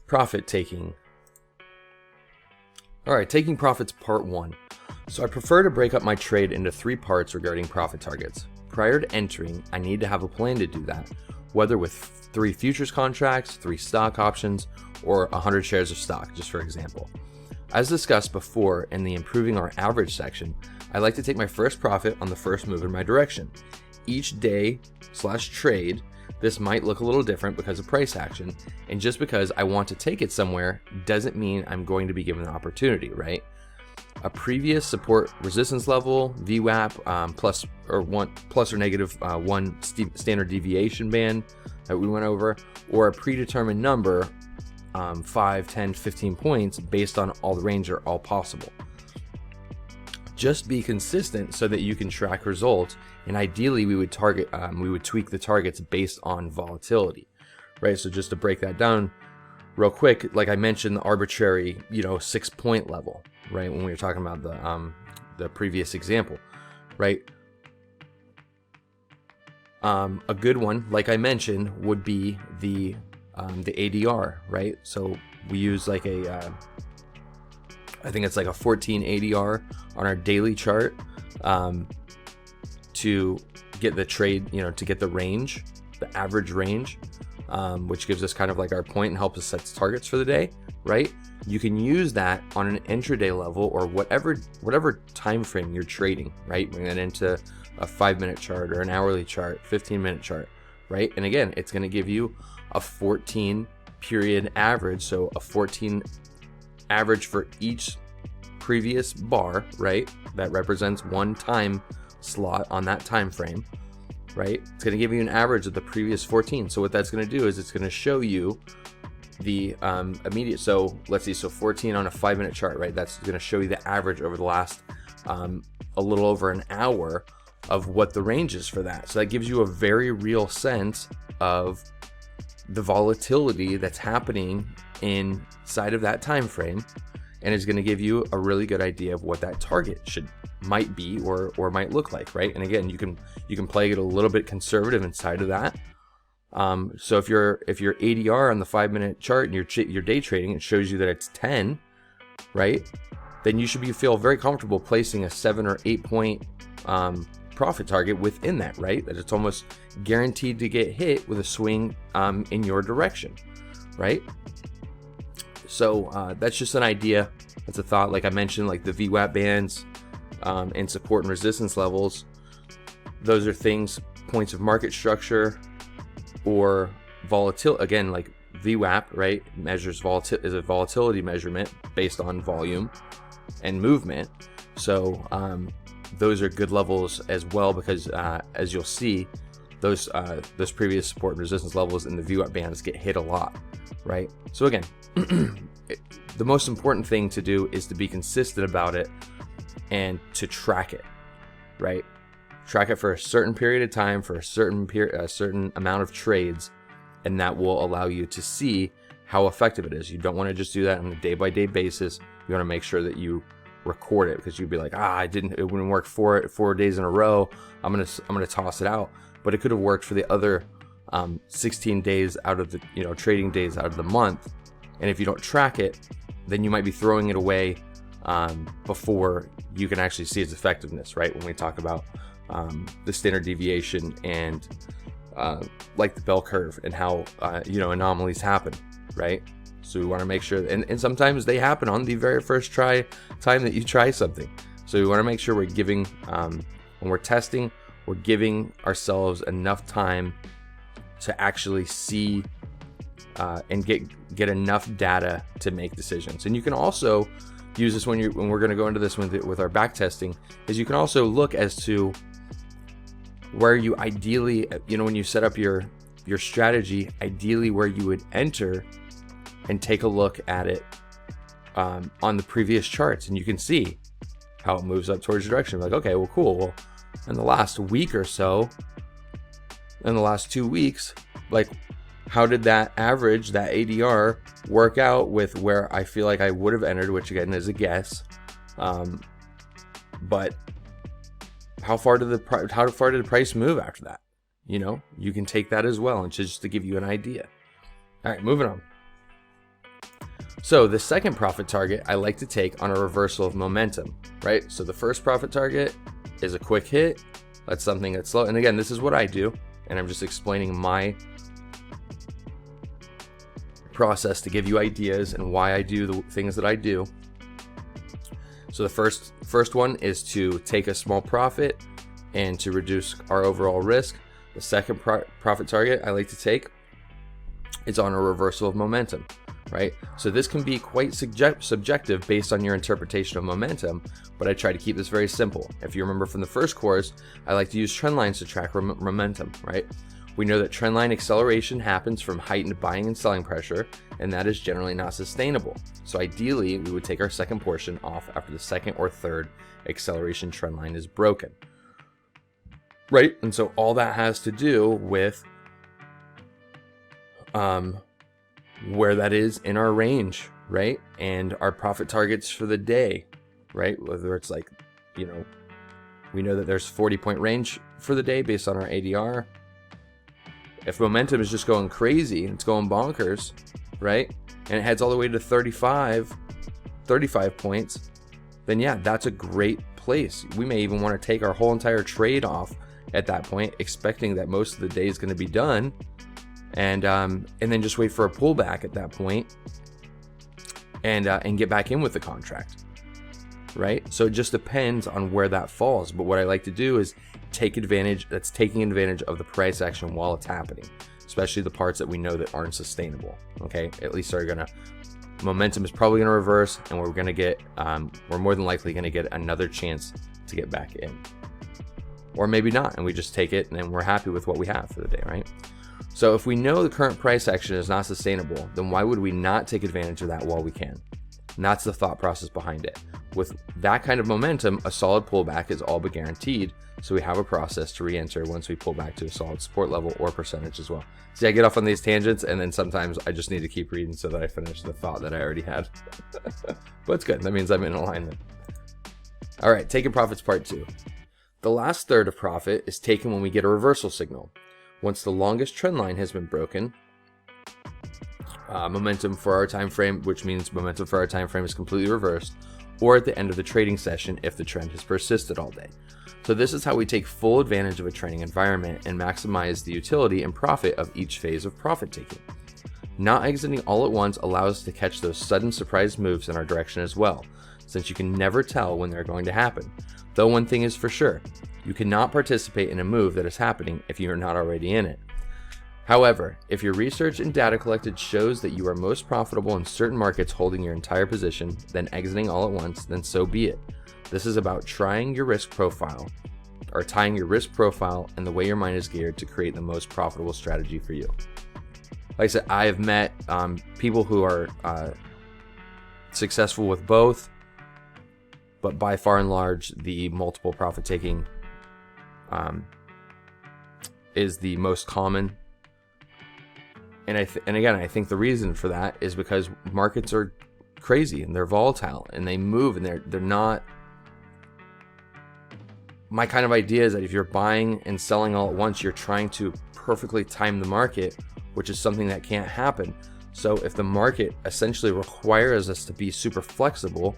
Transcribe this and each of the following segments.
Profit taking. All right, taking profits part 1. So I prefer to break up my trade into 3 parts regarding profit targets. Prior to entering, I need to have a plan to do that, whether with 3 futures contracts, 3 stock options, or 100 shares of stock, just for example. As discussed before in the improving our average section, I like to take my first profit on the first move in my direction. Each day/trade, this might look a little different because of price action, and just because I want to take it somewhere doesn't mean I'm going to be given the opportunity, right? A previous support resistance level, VWAP, plus or negative 1 standard deviation band that we went over, or a predetermined number, 5, 10, 15 points based on all the range are all possible. Just be consistent so that you can track results, and ideally we would tweak the targets based on volatility, right? So just to break that down real quick, like I mentioned, the arbitrary 6-point level, right, when we were talking about the previous example, right? A good one, like I mentioned, would be the ADR, right? So we use like I think it's like a 14 ADR on our daily chart to get the trade, to get the range, the average range, which gives us kind of like our point and helps us set targets for the day, right? You can use that on an intraday level or whatever time frame you're trading, right? Bring that into a 5-minute chart or an hourly chart, 15-minute chart, right? And again, it's going to give you a 14 period average, so a 14 average for each previous bar, right? That represents 1 time slot on that time frame, right? It's going to give you an average of the previous 14. So what that's going to do is it's going to show you the immediate. So let's see, so 14 on a 5-minute chart, right? That's going to show you the average over the last a little over an hour of what the range is for that. So that gives you a very real sense of the volatility that's happening inside of that time frame, and is going to give you a really good idea of what that target might be or might look like, right? And again, you can play it a little bit conservative inside of that. So if your ADR on the 5-minute chart and your day trading, it shows you that it's 10, right? Then you should feel very comfortable placing a 7 or 8 point profit target within that, right? That it's almost guaranteed to get hit with a swing in your direction, right? So that's just an idea. That's a thought. Like I mentioned, like the VWAP bands and support and resistance levels. Those are things, points of market structure or volatility. Again, like VWAP, right? Measures volatility, is a volatility measurement based on volume and movement. So those are good levels as well, because as you'll see, those previous support and resistance levels in the VWAP bands get hit a lot, right? So again, the most important thing to do is to be consistent about it and to track it, right? Track it for a certain period of time, for a certain amount of trades, and that will allow you to see how effective it is. You don't want to just do that on a day-by-day basis. You want to make sure that you record it, because you'd be like, it wouldn't work 4 days in a row. I'm gonna toss it out. But it could have worked for the other 16 days out of the trading days out of the month. And if you don't track it, then you might be throwing it away before you can actually see its effectiveness, right? When we talk about the standard deviation and like the bell curve and how anomalies happen, right? So we want to make sure, and sometimes they happen on the very first time that you try something. So we want to make sure we're giving, when we're testing, we're giving ourselves enough time to actually see and get enough data to make decisions. And you can also use this when we're going to go into this with our back testing, is you can also look as to where you ideally, when you set up your strategy, ideally where you would enter and take a look at it on the previous charts, and you can see how it moves up towards your direction. Like, okay, well, cool. Well, in the last week or so, in the last 2 weeks, like, how did that average, that ADR, work out with where I feel like I would have entered, which again is a guess. But how far did the price move after that? You can take that as well, and just to give you an idea. All right, moving on. So the second profit target I like to take on a reversal of momentum, right? So the first profit target is a quick hit. That's something that's slow. And again, this is what I do, and I'm just explaining my process to give you ideas and why I do the things that I do. So the first one is to take a small profit and to reduce our overall risk. The second profit target I like to take is on a reversal of momentum, right? So this can be quite subjective based on your interpretation of momentum, but I try to keep this very simple. If you remember from the first course, I like to use trend lines to track momentum, right? We know that trendline acceleration happens from heightened buying and selling pressure, and that is generally not sustainable. So ideally, we would take our second portion off after the second or third acceleration trendline is broken, right? And so all that has to do with where that is in our range, right? And our profit targets for the day, right? Whether it's like, we know that there's 40-point range for the day based on our ADR. If momentum is just going crazy, it's going bonkers, right? And it heads all the way to 35 points, then yeah, that's a great place. We may even want to take our whole entire trade off at that point, expecting that most of the day is going to be done, and then just wait for a pullback at that point, and get back in with the contract, right? So it just depends on where that falls. But what I like to do is taking advantage of the price action while it's happening, especially the parts that we know that aren't sustainable. Okay, at least momentum is probably gonna reverse, and we're more than likely gonna get another chance to get back in, or maybe not, and we just take it and we're happy with what we have for the day, right? So if we know the current price action is not sustainable, then why would we not take advantage of that while we can? And that's the thought process behind it. With that kind of momentum, a solid pullback is all but guaranteed, so we have a process to re-enter once we pull back to a solid support level or percentage as well. See, I get off on these tangents, and then sometimes I just need to keep reading so that I finish the thought that I already had. But it's good. That means I'm in alignment. All right, taking profits part 2. The last third of profit is taken when we get a reversal signal. Once the longest trend line has been broken, momentum for our time frame, which means momentum for our time frame is completely reversed, or at the end of the trading session if the trend has persisted all day. So this is how we take full advantage of a trading environment and maximize the utility and profit of each phase of profit taking. Not exiting all at once allows us to catch those sudden surprise moves in our direction as well, since you can never tell when they're going to happen. Though one thing is for sure, you cannot participate in a move that is happening if you are not already in it. However, if your research and data collected shows that you are most profitable in certain markets holding your entire position, then exiting all at once, then so be it. This is about tying your risk profile and the way your mind is geared to create the most profitable strategy for you. Like I said, I have met people who are successful with both, but by far and large, the multiple profit taking is the most common. And again, I think the reason for that is because markets are crazy and they're volatile and they move, and they're not. My kind of idea is that if you're buying and selling all at once, you're trying to perfectly time the market, which is something that can't happen. So if the market essentially requires us to be super flexible,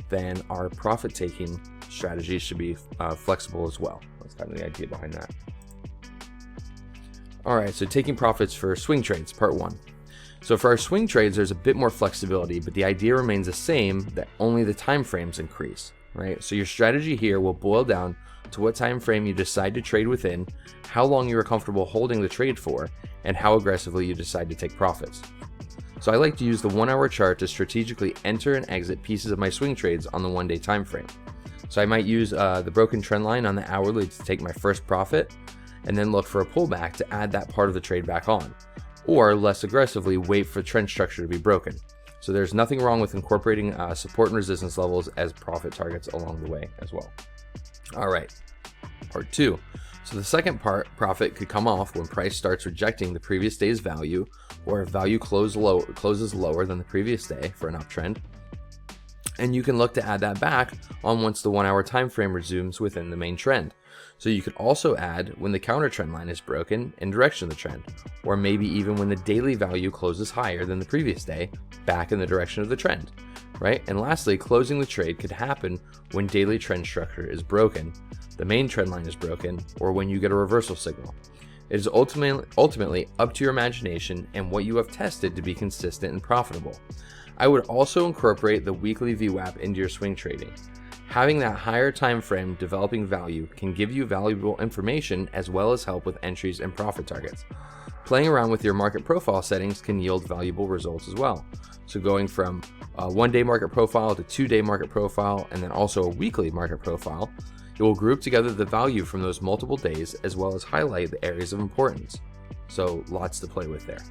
then our profit taking strategy should be flexible as well. That's kind of the idea behind that. All right, so taking profits for swing trades, part 1. So for our swing trades, there's a bit more flexibility, but the idea remains the same, that only the time frames increase, right? So your strategy here will boil down to what time frame you decide to trade within, how long you are comfortable holding the trade for, and how aggressively you decide to take profits. So I like to use the 1-hour chart to strategically enter and exit pieces of my swing trades on the 1-day time frame. So I might use the broken trend line on the hourly to take my first profit, and then look for a pullback to add that part of the trade back on, or less aggressively wait for trend structure to be broken. So there's nothing wrong with incorporating support and resistance levels as profit targets along the way as well. All right, part 2. So the second profit could come off when price starts rejecting the previous day's value, or if value closes lower than the previous day for an uptrend. And you can look to add that back on once the 1-hour time frame resumes within the main trend. So you could also add when the counter trend line is broken in direction of the trend, or maybe even when the daily value closes higher than the previous day, back in the direction of the trend, right? And lastly, closing the trade could happen when daily trend structure is broken, the main trend line is broken, or when you get a reversal signal. It is ultimately up to your imagination and what you have tested to be consistent and profitable. I would also incorporate the weekly VWAP into your swing trading. Having that higher time frame developing value can give you valuable information as well as help with entries and profit targets. Playing around with your market profile settings can yield valuable results as well. So going from a 1-day market profile to 2-day market profile, and then also a weekly market profile, it will group together the value from those multiple days as well as highlight the areas of importance. So lots to play with there.